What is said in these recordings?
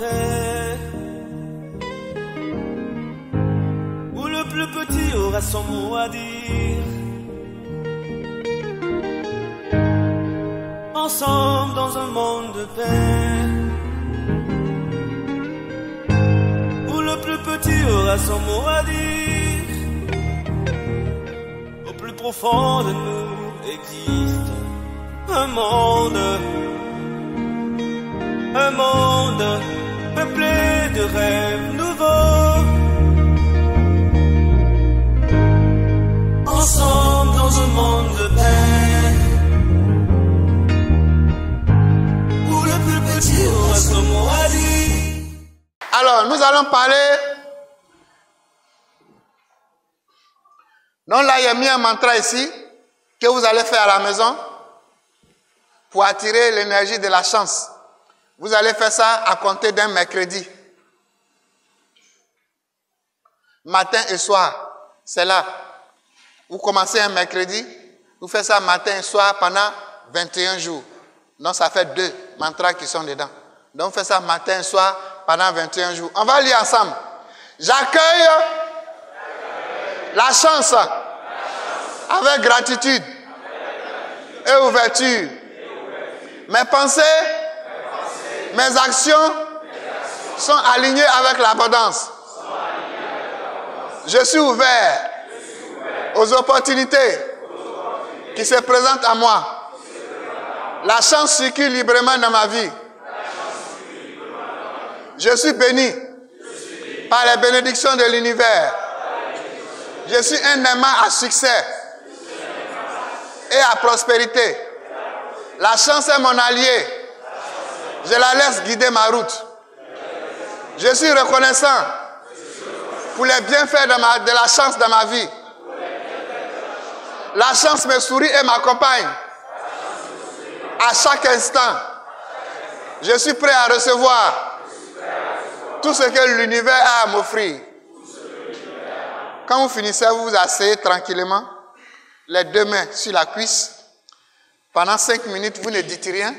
paix, où le plus petit aura son mot à dire. Ensemble dans un monde de paix, où le plus petit aura son mot à dire. Au plus profond de nous existe un monde peuplé de rêves nouveaux. Ensemble dans un monde de paix, où le plus petit aura son mot à dire. Alors, nous allons parler. Donc là, il y a mis un mantra ici que vous allez faire à la maison pour attirer l'énergie de la chance. Vous allez faire ça à compter d'un mercredi. Matin et soir, c'est là. Vous commencez un mercredi, vous faites ça matin et soir pendant 21 jours. Donc ça fait 2 mantras qui sont dedans. Donc vous faites ça matin et soir pendant 21 jours. On va lire ensemble. J'accueille la chance avec gratitude et ouverture. Mes pensées, mes actions sont alignées avec l'abondance. Je suis ouvert aux opportunités qui se présentent à moi. La chance circule librement dans ma vie. Je suis béni par les bénédictions de l'univers. Je suis un aimant à succès et à prospérité. La chance est mon allié. Je la laisse guider ma route. Je suis reconnaissant pour les bienfaits de la chance dans ma vie. La chance me sourit et m'accompagne à chaque instant. Je suis prêt à recevoir tout ce que l'univers a à m'offrir. Quand vous finissez, vous vous asseyez tranquillement, les 2 mains sur la cuisse. Pendant 5 minutes, vous ne dites rien.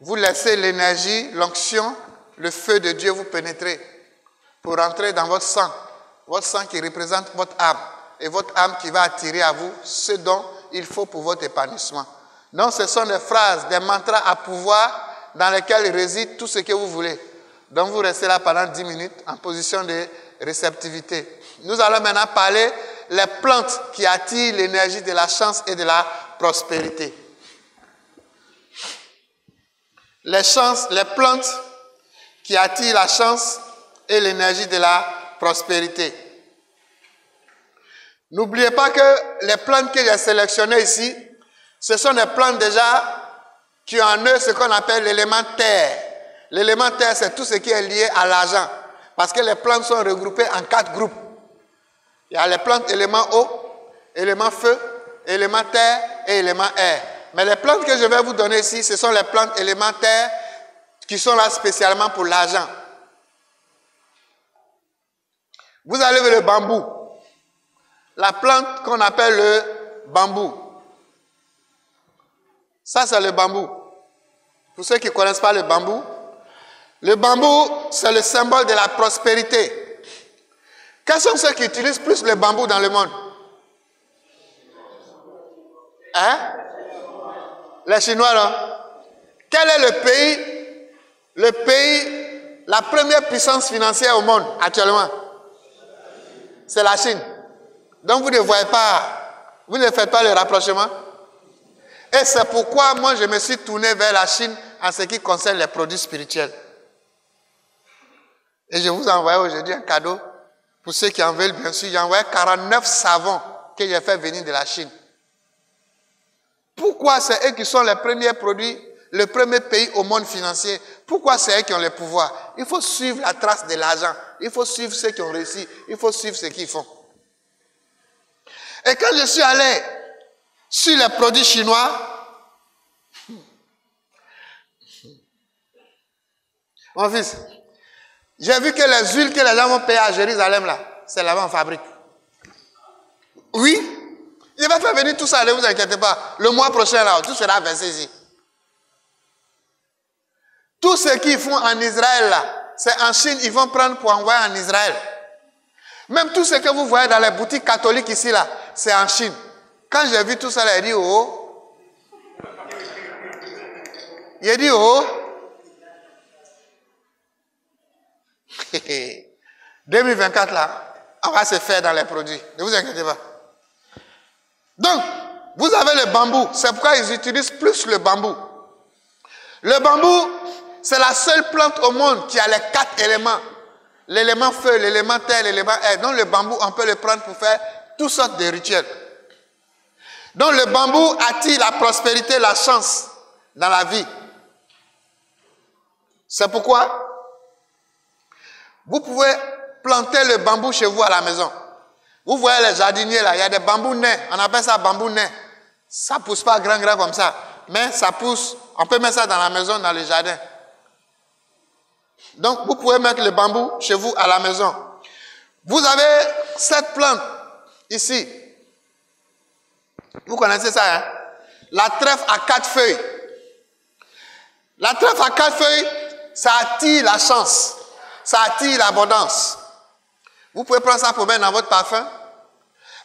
Vous laissez l'énergie, l'onction, le feu de Dieu vous pénétrer pour rentrer dans votre sang qui représente votre âme, et votre âme qui va attirer à vous ce dont il faut pour votre épanouissement. Donc ce sont des phrases, des mantras à pouvoir dans lesquels réside tout ce que vous voulez. Donc vous restez là pendant 10 minutes en position de réceptivité. Nous allons maintenant parler des plantes qui attirent l'énergie de la chance et de la prospérité. Les plantes qui attirent la chance et l'énergie de la prospérité. N'oubliez pas que les plantes que j'ai sélectionnées ici, ce sont des plantes déjà qui ont en eux ce qu'on appelle l'élément terre. L'élément terre, c'est tout ce qui est lié à l'argent. Parce que les plantes sont regroupées en 4 groupes. Il y a les plantes élément eau, élément feu, élément terre et élément air. Mais les plantes que je vais vous donner ici, ce sont les plantes élémentaires qui sont là spécialement pour l'argent. Vous avez le bambou. La plante qu'on appelle le bambou. Ça, c'est le bambou. Pour ceux qui ne connaissent pas le bambou, c'est le symbole de la prospérité. Quels sont ceux qui utilisent plus le bambou dans le monde? Hein? Les Chinois, là. Quel est le pays, la première puissance financière au monde actuellement? C'est la Chine. Donc vous ne voyez pas, vous ne faites pas le rapprochement. Et c'est pourquoi moi je me suis tourné vers la Chine en ce qui concerne les produits spirituels. Et je vous envoie aujourd'hui un cadeau. Pour ceux qui en veulent, bien sûr, j'ai envoyé 49 savons que j'ai fait venir de la Chine. Pourquoi c'est eux qui sont les premiers produits, le premier pays au monde financier? Pourquoi c'est eux qui ont le pouvoir? Il faut suivre la trace de l'argent. Il faut suivre ceux qui ont réussi. Il faut suivre ce qu'ils font. Et quand je suis allé sur les produits chinois, mon fils, j'ai vu que les huiles que les gens vont payer à Jérusalem, là, c'est là-bas en fabrique. Oui, je vais faire venir tout ça, ne vous inquiétez pas. Le mois prochain, là, tout sera versé ici. Tout ce qu'ils font en Israël, là, c'est en Chine, ils vont prendre pour envoyer en Israël. Même tout ce que vous voyez dans les boutiques catholiques ici, là, c'est en Chine. Quand j'ai vu tout ça, là, il dit, oh. Il dit, oh. 2024, là, on va se faire dans les produits. Ne vous inquiétez pas. Donc, vous avez le bambou. C'est pourquoi ils utilisent plus le bambou. Le bambou, c'est la seule plante au monde qui a les 4 éléments. L'élément feu, l'élément terre, l'élément air. Donc le bambou, on peut le prendre pour faire toutes sortes de rituels. Donc le bambou attire la prospérité, la chance dans la vie. C'est pourquoi vous pouvez planter le bambou chez vous à la maison. Vous voyez les jardiniers là, il y a des bambous nains. On appelle ça bambou nain. Ça ne pousse pas grand comme ça. Mais ça pousse, on peut mettre ça dans la maison, dans le jardin. Donc, vous pouvez mettre le bambou chez vous à la maison. Vous avez cette plante ici. Vous connaissez ça, hein? La trèfle à 4 feuilles. La trèfle à 4 feuilles, ça attire la chance. Ça attire l'abondance. Vous pouvez prendre ça pour mettre dans votre parfum.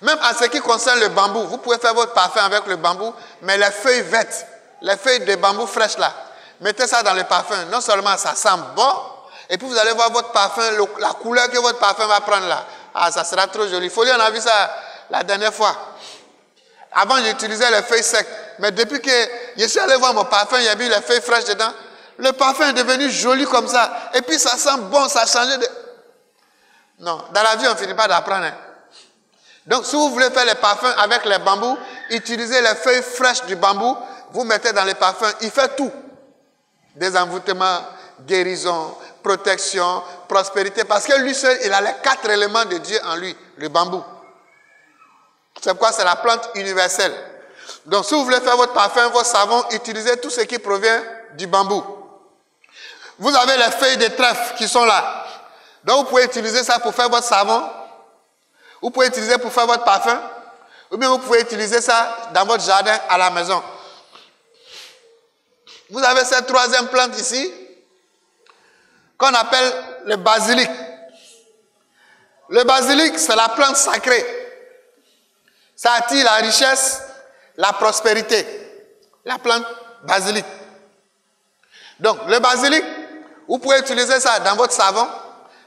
Même en ce qui concerne le bambou, vous pouvez faire votre parfum avec le bambou, mais les feuilles vertes, les feuilles de bambou fraîches là, mettez ça dans le parfum. Non seulement ça sent bon, et puis vous allez voir votre parfum, la couleur que votre parfum va prendre là. Ah, ça sera trop joli. Folie, on a vu ça la dernière fois. Avant, j'utilisais les feuilles secs. Mais depuis que je suis allé voir mon parfum, il y a eu les feuilles fraîches dedans. Le parfum est devenu joli comme ça. Et puis ça sent bon, ça a changé de... Non, dans la vie, on ne finit pas d'apprendre. Hein. Donc, si vous voulez faire les parfums avec les bambous, utilisez les feuilles fraîches du bambou, vous mettez dans les parfums, il fait tout. Désenvoûtement, guérison, protection, prospérité. Parce que lui seul, il a les 4 éléments de Dieu en lui, le bambou. C'est pourquoi c'est la plante universelle. Donc, si vous voulez faire votre parfum, vos savons, utilisez tout ce qui provient du bambou. Vous avez les feuilles de trèfle qui sont là. Donc, vous pouvez utiliser ça pour faire votre savon. Vous pouvez utiliser pour faire votre parfum. Ou bien vous pouvez utiliser ça dans votre jardin à la maison. Vous avez cette 3e plante ici, qu'on appelle le basilic. Le basilic, c'est la plante sacrée. Ça attire la richesse, la prospérité. La plante basilic. Donc, le basilic, vous pouvez utiliser ça dans votre savon,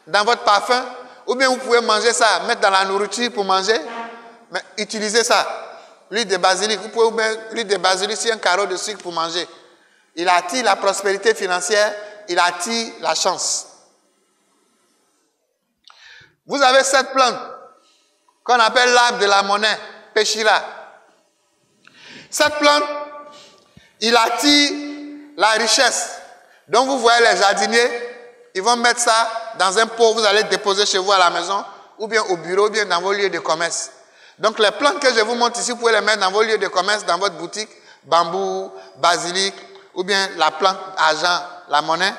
dans votre parfum, ou bien vous pouvez manger ça, mettre dans la nourriture pour manger, mais utilisez ça. L'huile de basilic, vous pouvez mettre l'huile de basilic sur un carreau de sucre pour manger. Il attire la prospérité financière, il attire la chance. Vous avez cette plante qu'on appelle l'arbre de la monnaie, Péchira. Cette plante, il attire la richesse. Donc vous voyez les jardiniers, ils vont mettre ça dans un pot, vous allez déposer chez vous à la maison, ou bien au bureau, ou bien dans vos lieux de commerce. Donc les plantes que je vous montre ici, vous pouvez les mettre dans vos lieux de commerce, dans votre boutique, bambou, basilic, ou bien la plante argent, la monnaie,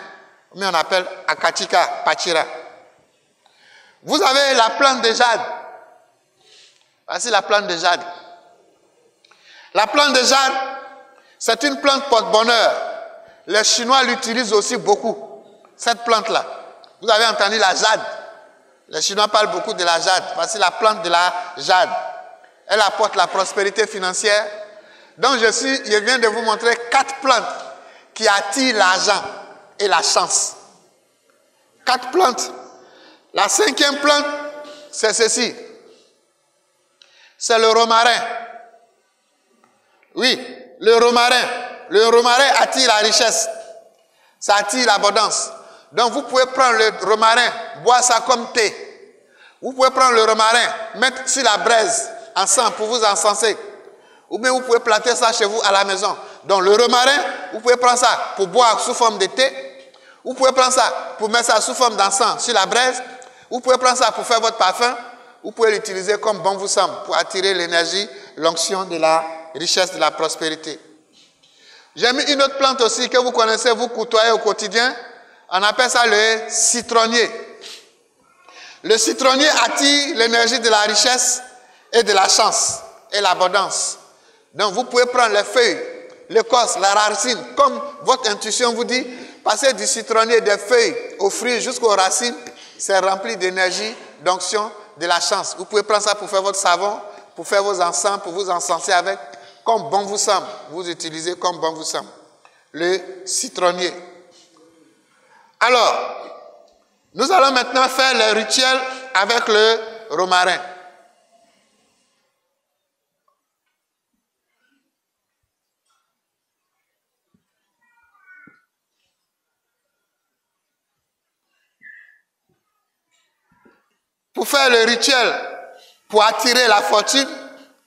ou bien on appelle Akatika, Pachira. Vous avez la plante de jade. Voici la plante de jade. La plante de jade, c'est une plante porte-bonheur. Les Chinois l'utilisent aussi beaucoup, cette plante-là. Vous avez entendu la jade. Les Chinois parlent beaucoup de la jade. Voici la plante de la jade. Elle apporte la prospérité financière. Donc je viens de vous montrer 4 plantes qui attirent l'argent et la chance. 4 plantes. La 5e plante, c'est ceci. C'est le romarin. Oui, le romarin. Le romarin attire la richesse. Ça attire l'abondance. Donc vous pouvez prendre le romarin, boire ça comme thé. Vous pouvez prendre le romarin, mettre sur la braise ensemble pour vous encenser. Ou bien vous pouvez planter ça chez vous à la maison. Donc le romarin, vous pouvez prendre ça pour boire sous forme de thé. Vous pouvez prendre ça pour mettre ça sous forme d'encens sur la braise. Vous pouvez prendre ça pour faire votre parfum. Vous pouvez l'utiliser comme bon vous semble pour attirer l'énergie, l'onction de la richesse, de la prospérité. J'ai mis une autre plante aussi que vous connaissez, vous côtoyez au quotidien. On appelle ça le citronnier. Le citronnier attire l'énergie de la richesse et de la chance et l'abondance. Donc vous pouvez prendre les feuilles, l'écorce, la racine, comme votre intuition vous dit, Passer du citronnier, des feuilles aux fruits jusqu'aux racines, c'est rempli d'énergie, d'onction, de la chance. Vous pouvez prendre ça pour faire votre savon, pour faire vos encens, pour vous encenser avec, comme bon vous semble. Vous utilisez comme bon vous semble. Le citronnier. Alors, nous allons maintenant faire le rituel avec le romarin. Pour faire le rituel, pour attirer la fortune,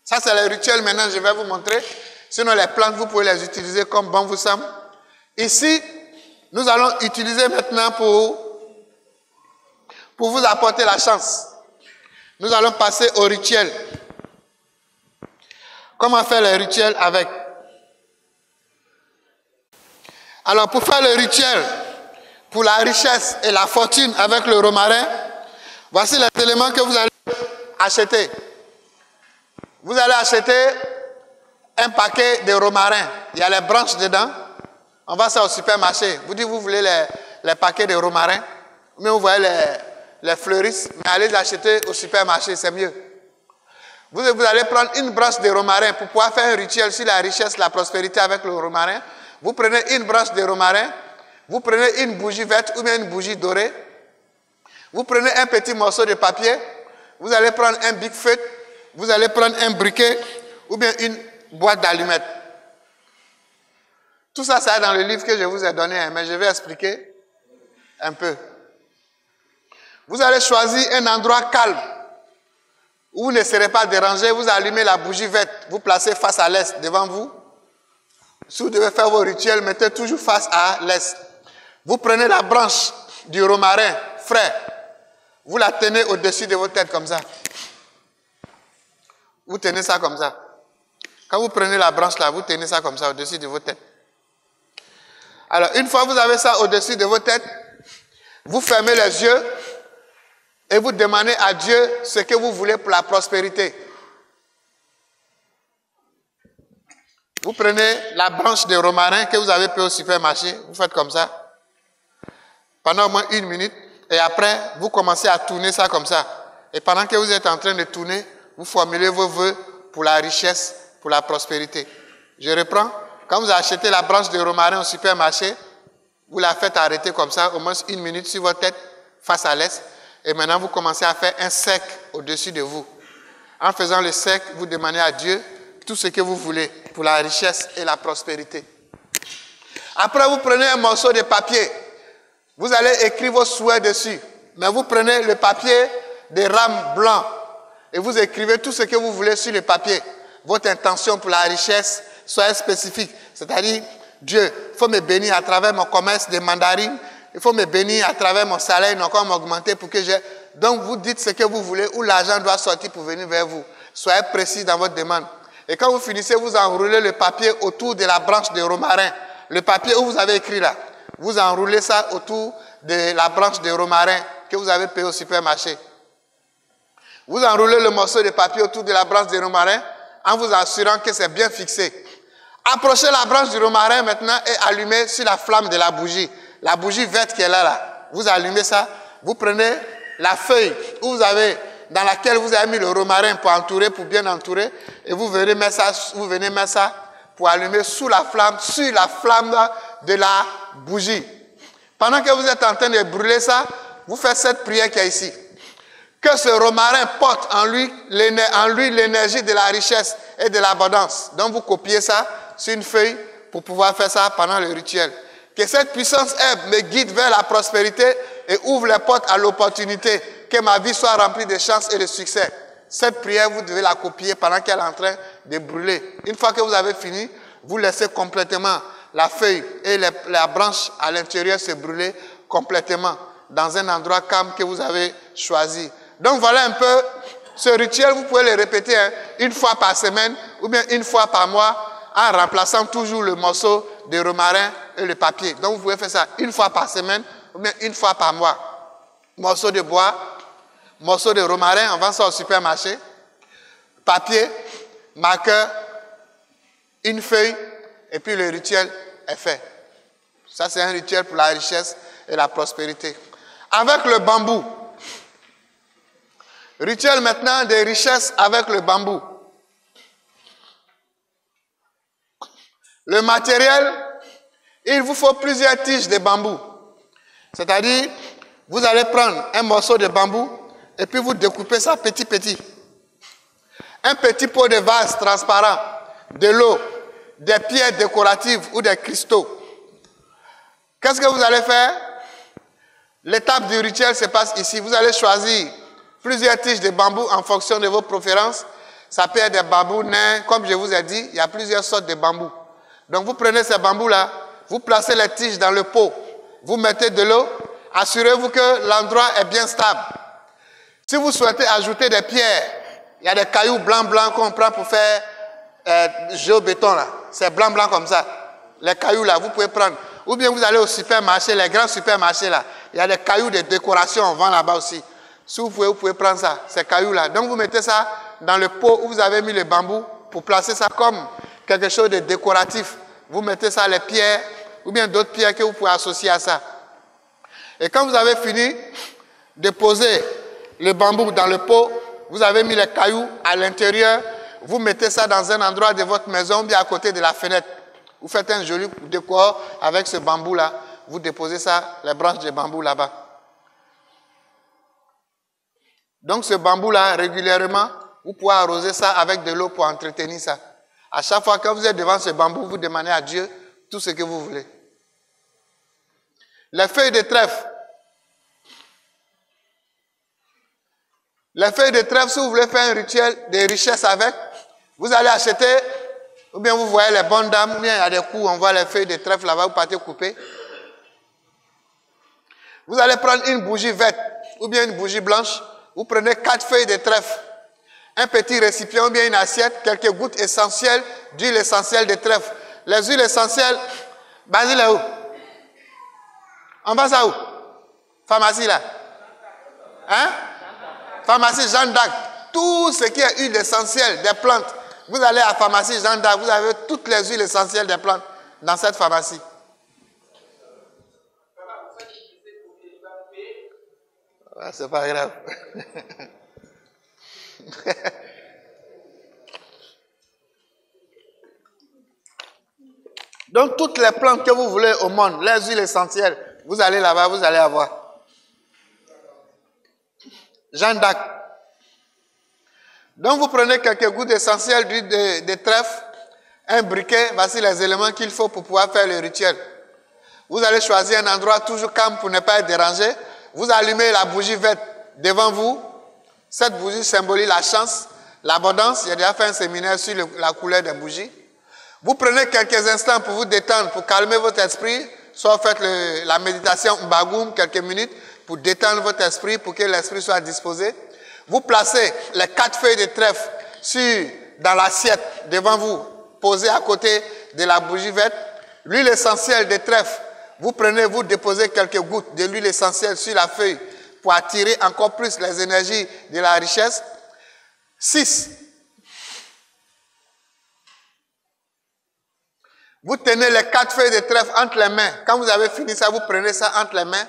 ça c'est le rituel maintenant, je vais vous montrer. Sinon les plantes, vous pouvez les utiliser comme bon vous semble. Ici, nous allons utiliser maintenant pour vous apporter la chance. Nous allons passer au rituel. Comment faire le rituel avec? Alors pour faire le rituel, pour la richesse et la fortune avec le romarin, voici les éléments que vous allez acheter. Vous allez acheter un paquet de romarin. Il y a les branches dedans. On va ça au supermarché. Vous dites, vous voulez les paquets de romarin, mais vous voyez les fleuristes, mais allez les acheter au supermarché, c'est mieux. Vous allez prendre une branche de romarin pour pouvoir faire un rituel sur la richesse, la prospérité avec le romarin. Vous prenez une branche de romarin, vous prenez une bougie verte ou bien une bougie dorée. Vous prenez un petit morceau de papier, vous allez prendre un big feutre, vous allez prendre un briquet ou bien une boîte d'allumettes. Tout ça, c'est dans le livre que je vous ai donné, mais je vais expliquer un peu. Vous allez choisir un endroit calme où vous ne serez pas dérangé. Vous allumez la bougie verte, vous placez face à l'est devant vous. Si vous devez faire vos rituels, mettez toujours face à l'est. Vous prenez la branche du romarin frais, vous la tenez au-dessus de vos têtes comme ça. Vous tenez ça comme ça. Quand vous prenez la branche là, vous tenez ça comme ça au-dessus de vos têtes. Alors, une fois que vous avez ça au-dessus de vos têtes, vous fermez les yeux et vous demandez à Dieu ce que vous voulez pour la prospérité. Vous prenez la branche de romarin que vous avez payé au supermarché, vous faites comme ça, pendant au moins 1 minute, et après, vous commencez à tourner ça comme ça. Et pendant que vous êtes en train de tourner, vous formulez vos vœux pour la richesse, pour la prospérité. Je reprends. Quand vous achetez la branche de romarin au supermarché, vous la faites arrêter comme ça, au moins 1 minute sur votre tête, face à l'est. Et maintenant, vous commencez à faire un cercle au-dessus de vous. En faisant le cercle, vous demandez à Dieu tout ce que vous voulez pour la richesse et la prospérité. Après, vous prenez un morceau de papier. Vous allez écrire vos souhaits dessus. Mais vous prenez le papier de rame blanc et vous écrivez tout ce que vous voulez sur le papier. Votre intention pour la richesse soit spécifique. C'est-à-dire, Dieu, il faut me bénir à travers mon commerce de mandarine. Il faut me bénir à travers mon salaire, il n'a encore m'augmenter pour que j'ai... Donc, vous dites ce que vous voulez, où l'argent doit sortir pour venir vers vous. Soyez précis dans votre demande. Et quand vous finissez, vous enroulez le papier autour de la branche de romarin. Le papier où vous avez écrit là. Vous enroulez ça autour de la branche de romarin que vous avez payé au supermarché. Vous enroulez le morceau de papier autour de la branche de romarin en vous assurant que c'est bien fixé. Approchez la branche du romarin maintenant et allumez sur la flamme de la bougie. La bougie verte qui est là. Vous allumez ça. Vous prenez la feuille dans laquelle vous avez mis le romarin pour entourer, pour bien entourer. Et vous venez mettre ça pour allumer sur la flamme de la bougie. Pendant que vous êtes en train de brûler ça, vous faites cette prière qui est ici. Que ce romarin porte en lui l'énergie de la richesse et de l'abondance. Donc vous copiez ça sur une feuille pour pouvoir faire ça pendant le rituel. Que cette puissance me guide vers la prospérité et ouvre les portes à l'opportunité. Que ma vie soit remplie de chance et de succès. Cette prière, vous devez la copier pendant qu'elle est en train de brûler. Une fois que vous avez fini, vous laissez complètement la feuille et la branche à l'intérieur se brûler complètement dans un endroit calme que vous avez choisi. Donc voilà un peu ce rituel, vous pouvez le répéter une fois par semaine ou bien une fois par mois en remplaçant toujours le morceau de romarin et le papier. Donc vous pouvez faire ça une fois par semaine ou bien une fois par mois. Morceau de bois, morceau de romarin, on vend ça au supermarché, papier, marqueur, une feuille et puis le rituel est fait. Ça, c'est un rituel pour la richesse et la prospérité. Avec le bambou. Rituel maintenant des richesses avec le bambou. Le matériel, il vous faut plusieurs tiges de bambou. C'est-à-dire, vous allez prendre un morceau de bambou et puis vous découpez ça petit. Un petit pot de vase transparent, de l'eau, des pierres décoratives ou des cristaux. Qu'est-ce que vous allez faire? L'étape du rituel se passe ici. Vous allez choisir plusieurs tiges de bambou en fonction de vos préférences. Ça peut être des bambous nains. Comme je vous ai dit, il y a plusieurs sortes de bambous. Donc vous prenez ces bambous-là, vous placez les tiges dans le pot, vous mettez de l'eau, assurez-vous que l'endroit est bien stable. Si vous souhaitez ajouter des pierres, il y a des cailloux blancs qu'on prend pour faire géobéton là. C'est blanc comme ça. Les cailloux là, vous pouvez prendre. Ou bien vous allez au supermarché, les grands supermarchés là. Il y a des cailloux de décoration, on vend là-bas aussi. Si vous pouvez prendre ça, ces cailloux là. Donc vous mettez ça dans le pot où vous avez mis le bambou pour placer ça comme quelque chose de décoratif. Vous mettez ça, les pierres, ou bien d'autres pierres que vous pouvez associer à ça. Et quand vous avez fini de poser le bambou dans le pot, vous avez mis les cailloux à l'intérieur, vous mettez ça dans un endroit de votre maison, bien à côté de la fenêtre. Vous faites un joli décor avec ce bambou-là. Vous déposez ça, les branches de bambou là-bas. Donc ce bambou-là, régulièrement, vous pouvez arroser ça avec de l'eau pour entretenir ça. À chaque fois que vous êtes devant ce bambou, vous demandez à Dieu tout ce que vous voulez. Les feuilles de trèfle. Les feuilles de trèfle, si vous voulez faire un rituel de richesse avec, vous allez acheter, ou bien vous voyez les bonnes dames, ou bien il y a des coups, on voit les feuilles de trèfle là-bas, vous partez couper. Vous allez prendre une bougie verte, ou bien une bougie blanche, vous prenez 4 feuilles de trèfle, un petit récipient ou bien une assiette, quelques gouttes essentielles d'huile essentielle de trèfle. Les huiles essentielles, Basile est où? On va ça où? Pharmacie là. Hein? Pharmacie Jeanne d'Arc. Tout ce qui est huile essentielle des plantes. Vous allez à la pharmacie Jeanne d'Arc, vous avez toutes les huiles essentielles des plantes dans cette pharmacie. Ah, c'est pas grave. Donc, toutes les plantes que vous voulez au monde, les huiles essentielles, vous allez là-bas, vous allez avoir. Jeanne d'Arc. Donc, vous prenez quelques gouttes essentielles d'huile de trèfle, un briquet, voici les éléments qu'il faut pour pouvoir faire le rituel. Vous allez choisir un endroit toujours calme pour ne pas être dérangé. Vous allumez la bougie verte devant vous. Cette bougie symbolise la chance, l'abondance. J'ai déjà fait un séminaire sur la couleur des bougies. Vous prenez quelques instants pour vous détendre, pour calmer votre esprit. Soit faites la méditation Mbagoum, quelques minutes, pour détendre votre esprit, pour que l'esprit soit disposé. Vous placez les 4 feuilles de trèfle dans l'assiette devant vous, posées à côté de la bougie verte. L'huile essentielle de trèfle, vous prenez, vous déposez quelques gouttes de l'huile essentielle sur la feuille pour attirer encore plus les énergies de la richesse. 6. Vous tenez les 4 feuilles de trèfle entre les mains. Quand vous avez fini ça, vous prenez ça entre les mains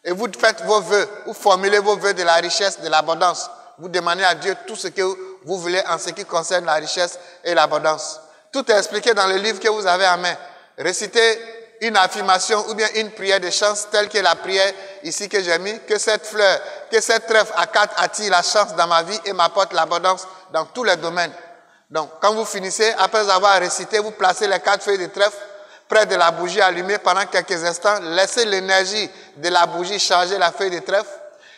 et vous faites vos vœux. Vous formulez vos vœux de la richesse, de l'abondance. Vous demandez à Dieu tout ce que vous voulez en ce qui concerne la richesse et l'abondance. Tout est expliqué dans le livre que vous avez en main. Récitez une affirmation ou bien une prière de chance telle que la prière ici que j'ai mis, que cette fleur, que cette trèfle à 4 attire la chance dans ma vie et m'apporte l'abondance dans tous les domaines. Donc, quand vous finissez, après avoir récité, vous placez les 4 feuilles de trèfle près de la bougie allumée pendant quelques instants. Laissez l'énergie de la bougie charger la feuille de trèfle.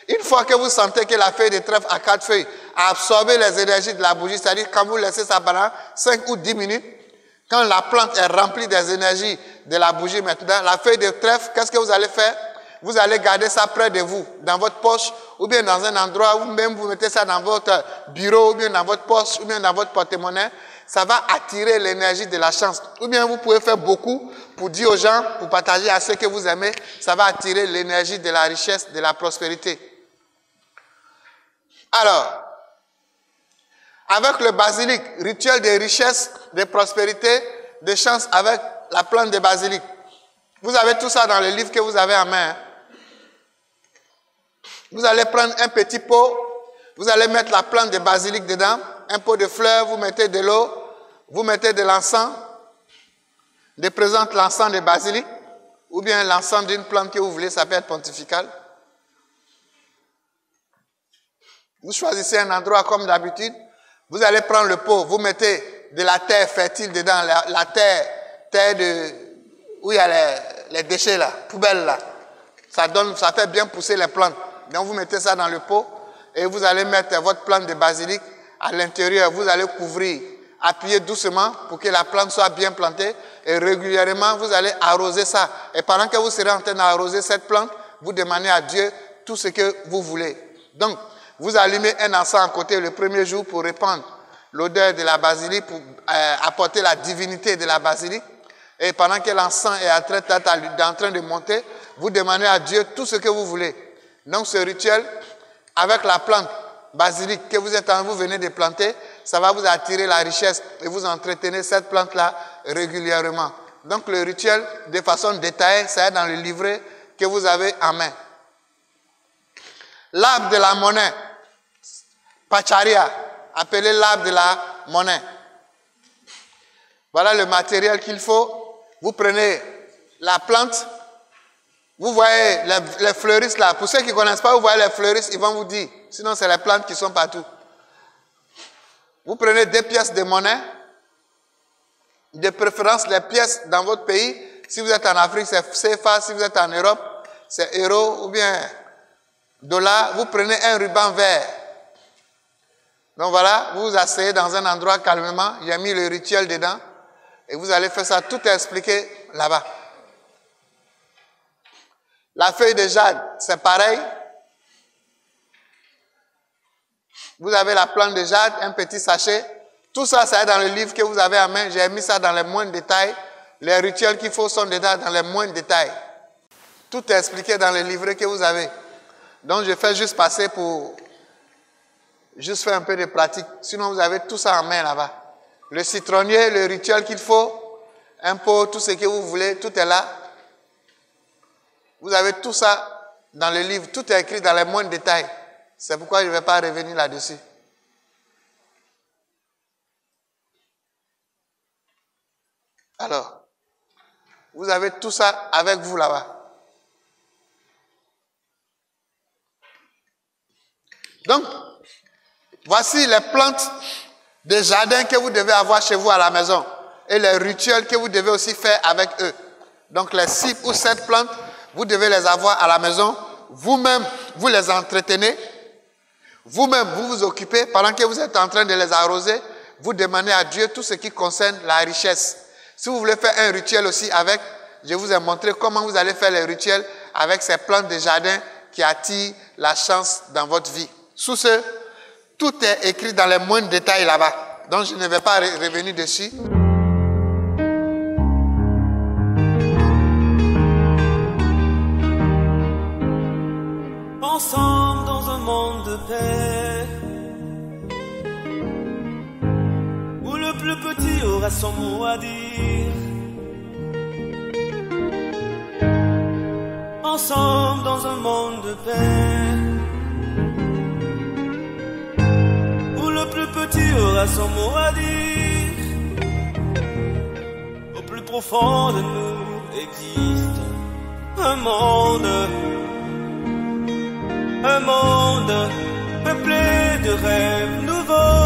Une fois que vous sentez que la feuille de trèfle à 4 feuilles a absorbé les énergies de la bougie, c'est-à-dire quand vous laissez ça pendant 5 ou 10 minutes, quand la plante est remplie des énergies de la bougie maintenant, la feuille de trèfle, qu'est-ce que vous allez faire? Vous allez garder ça près de vous, dans votre poche, ou bien dans un endroit où même vous mettez ça dans votre bureau, ou bien dans votre poche, ou bien dans votre porte-monnaie. Ça va attirer l'énergie de la chance. Ou bien vous pouvez faire beaucoup pour dire aux gens, pour partager à ceux que vous aimez, ça va attirer l'énergie de la richesse, de la prospérité. Alors, avec le basilic, rituel de richesse, de prospérité, de chance avec la plante de basilic. Vous avez tout ça dans le livre que vous avez en main. Hein? Vous allez prendre un petit pot, vous allez mettre la plante de basilic dedans, un pot de fleurs, vous mettez de l'eau, vous mettez de l'encens, de présenter l'encens de basilic, ou bien l'encens d'une plante que vous voulez, ça peut être pontifical. Vous choisissez un endroit comme d'habitude, vous allez prendre le pot, vous mettez de la terre fertile dedans, la terre où il y a les déchets là, poubelles là. Ça fait bien pousser les plantes. Donc vous mettez ça dans le pot et vous allez mettre votre plante de basilic à l'intérieur. Vous allez couvrir, appuyer doucement pour que la plante soit bien plantée et régulièrement vous allez arroser ça. Et pendant que vous serez en train d'arroser cette plante, vous demandez à Dieu tout ce que vous voulez. Donc, vous allumez un encens à côté le premier jour pour répandre l'odeur de la basilic, pour apporter la divinité de la basilic. Et pendant que l'encens est en train de monter, vous demandez à Dieu tout ce que vous voulez. Donc ce rituel, avec la plante basilic que vous venez de planter, ça va vous attirer la richesse et vous entretenez cette plante-là régulièrement. Donc le rituel, de façon détaillée, ça est dans le livret que vous avez en main. L'arbre de la monnaie, Pacharia, appelé l'arbre de la monnaie. Voilà le matériel qu'il faut. Vous prenez la plante. Vous voyez les fleuristes là. Pour ceux qui ne connaissent pas, vous voyez les fleuristes, ils vont vous dire. Sinon, c'est les plantes qui sont partout. Vous prenez 2 pièces de monnaie. De préférence, les pièces dans votre pays. Si vous êtes en Afrique, c'est CFA. Si vous êtes en Europe, c'est euro ou bien dollar. Vous prenez un ruban vert. Donc voilà, vous vous asseyez dans un endroit calmement. J'ai mis le rituel dedans. Et vous allez faire ça. Tout est expliqué là-bas. La feuille de jade, c'est pareil. Vous avez la plante de jade, un petit sachet. Tout ça, ça est dans le livre que vous avez en main. J'ai mis ça dans les moindres détails. Les rituels qu'il faut sont dedans dans les moindres détails. Tout est expliqué dans le livret que vous avez. Donc, je fais juste passer pour juste faire un peu de pratique. Sinon, vous avez tout ça en main là-bas. Le citronnier, le rituel qu'il faut, un pot, tout ce que vous voulez, tout est là. Vous avez tout ça dans le livre. Tout est écrit dans les moindres détails. C'est pourquoi je ne vais pas revenir là-dessus. Alors, vous avez tout ça avec vous là-bas. Donc, voici les plantes des jardins que vous devez avoir chez vous à la maison et les rituels que vous devez aussi faire avec eux. Donc, les 6 ou 7 plantes, vous devez les avoir à la maison. Vous-même, vous les entretenez. Vous-même, vous vous occupez. Pendant que vous êtes en train de les arroser, vous demandez à Dieu tout ce qui concerne la richesse. Si vous voulez faire un rituel aussi avec, je vous ai montré comment vous allez faire les rituels avec ces plantes de jardin qui attirent la chance dans votre vie. Sous ce, tout est écrit dans les moindres détails là-bas. Donc, je ne vais pas revenir dessus. Ensemble dans un monde de paix, où le plus petit aura son mot à dire. Ensemble dans un monde de paix, où le plus petit aura son mot à dire. Au plus profond de nous existe un monde peuplé de rêves nouveaux.